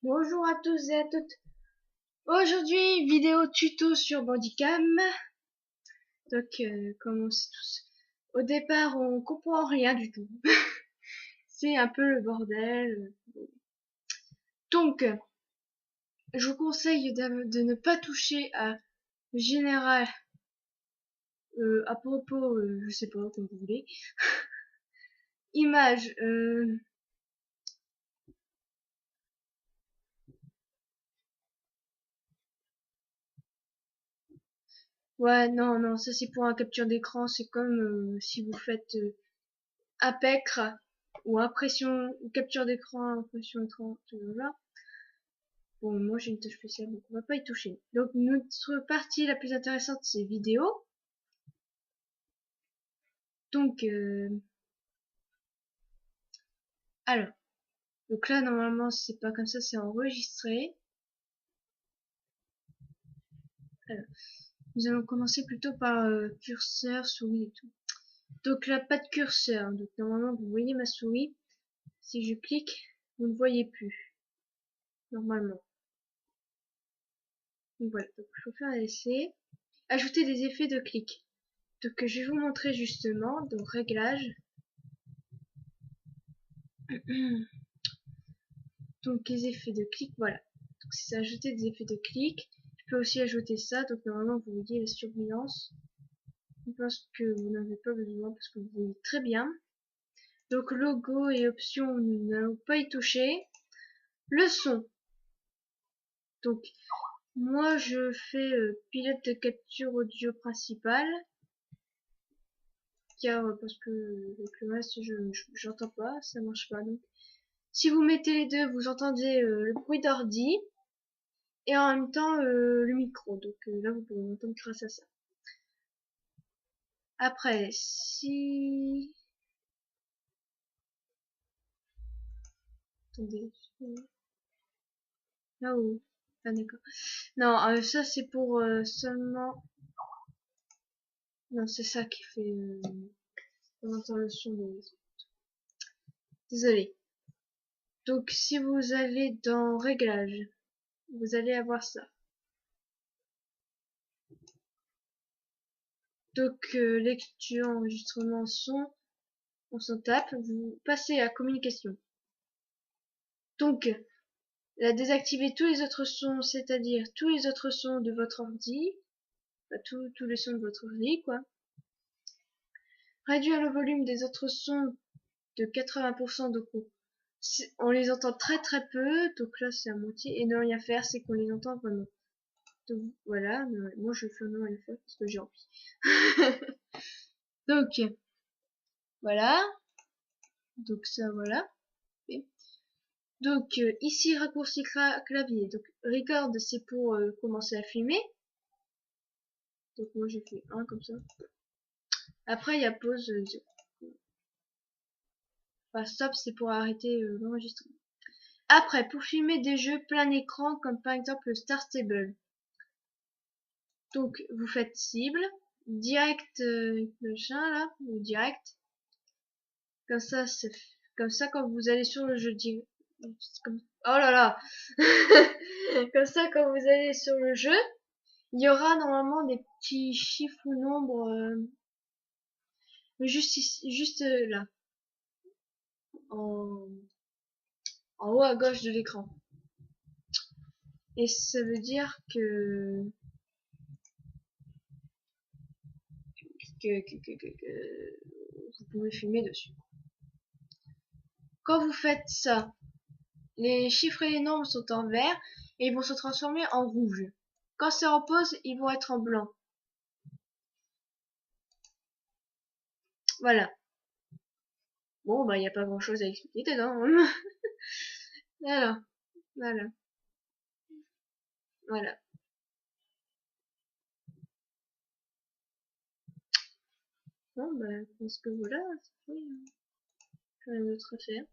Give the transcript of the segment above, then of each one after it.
Bonjour à tous et à toutes. Aujourd'hui, vidéo tuto sur Bandicam. Donc, comme on sait tous, au départ, on comprend rien du tout. C'est un peu le bordel. Donc, je vous conseille de ne pas toucher à général, à propos, je sais pas, comme vous voulez. Image, ouais, non, ça c'est pour un capture d'écran. C'est comme si vous faites APEC ou impression ou capture d'écran, impression écran, tout là. Bon, moi j'ai une tâche spéciale, donc on va pas y toucher. Donc notre partie la plus intéressante, c'est vidéo. Donc alors, donc là normalement c'est pas comme ça, c'est enregistré. Alors, nous allons commencer plutôt par curseur, souris et tout. Donc là pas de curseur, donc normalement vous voyez ma souris. Si je clique, vous ne voyez plus normalement. Donc voilà, donc il faut faire un essai. Ajouter des effets de clic. Donc je vais vous montrer justement, donc réglage. Donc les effets de clic, voilà. Donc c'est ajouter des effets de clic. Je peux aussi ajouter ça, donc normalement vous voyez la surbrillance. Je pense que vous n'avez pas besoin parce que vous voyez très bien. Donc logo et options, nous n'allons pas y toucher. Le son. Donc moi je fais pilote de capture audio principal. Car parce que avec le reste j'entends pas, ça marche pas. Donc si vous mettez les deux, vous entendez le bruit d'ordi et en même temps le micro. Donc là vous pouvez m'entendre grâce à ça. Après, si... Attendez. Là-haut. Ah d'accord. Non, ça c'est pour seulement... Non, c'est ça qui fait... on entend le son de... Désolé. Donc si vous allez dans Réglages, vous allez avoir ça. Donc lecture, enregistrement, son, on s'en tape. Vous passez à communication. Donc, là, désactiver tous les autres sons, c'est-à-dire tous les autres sons de votre ordi, enfin, tous les sons de votre ordi, quoi. Réduire le volume des autres sons de 80%, donc on les entend très très peu, donc là c'est à moitié, et ne rien faire, c'est qu'on les entend vraiment. Donc voilà, moi je fais ne rien faire parce que j'ai envie. Donc voilà, donc ça voilà. Okay. Donc ici raccourci clavier, donc record c'est pour commencer à filmer. Donc moi j'ai fait un comme ça. Après il y a pause, enfin stop c'est pour arrêter l'enregistrement. Après pour filmer des jeux plein écran comme par exemple Star Stable. Donc vous faites cible, direct machin là, ou direct. Comme ça c'est comme ça quand vous allez sur le jeu comme... Oh là là. Comme ça quand vous allez sur le jeu, il y aura normalement des petits chiffres ou nombres juste ici, juste là en, en haut à gauche de l'écran. Et ça veut dire que vous pouvez filmer dessus. Quand vous faites ça, les chiffres et les nombres sont en vert et ils vont se transformer en rouge. Quand c'est en pause, ils vont être en blanc. Voilà. Bon, bah, il n'y a pas grand chose à expliquer dedans. Alors, voilà. Voilà. Bon, bah, je pense que voilà, c'est fait. Rien d'autre à faire.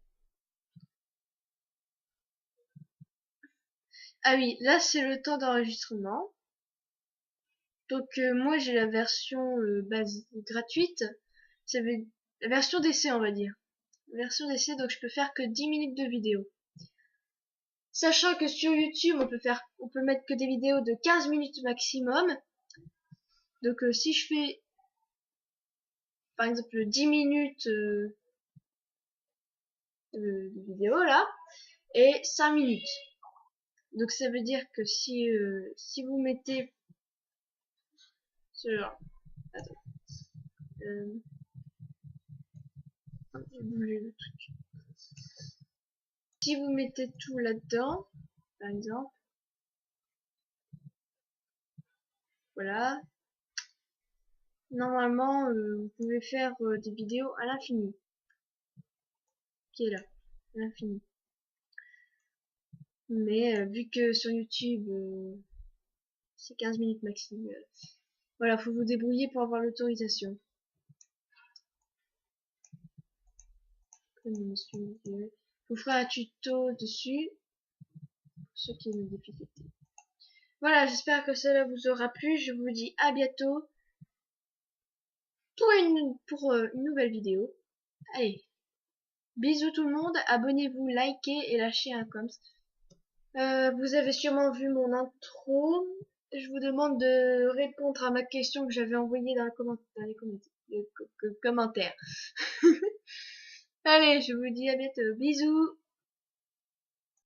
Ah oui, là, c'est le temps d'enregistrement. Donc, moi, j'ai la version base gratuite. C'est la version d'essai, on va dire. La version d'essai, donc je peux faire que 10 minutes de vidéo. Sachant que sur YouTube, on peut mettre que des vidéos de 15 minutes maximum. Donc si je fais par exemple 10 minutes de vidéo là et 5 minutes. Donc ça veut dire que si vous mettez ce genre, attends, j'ai bougé le truc. Si vous mettez tout là-dedans, par exemple, voilà, normalement vous pouvez faire des vidéos à l'infini, qui est là, à l'infini. Mais vu que sur YouTube c'est 15 minutes maxi, voilà, faut vous débrouiller pour avoir l'autorisation. Je vous ferai un tuto dessus pour ceux qui ont des difficultés. Voilà, j'espère que cela vous aura plu. Je vous dis à bientôt pour une nouvelle vidéo. Allez, bisous tout le monde, abonnez-vous, likez et lâchez un com. Vous avez sûrement vu mon intro. Je vous demande de répondre à ma question que j'avais envoyée dans les commentaires. Allez, je vous dis à bientôt. Bisous.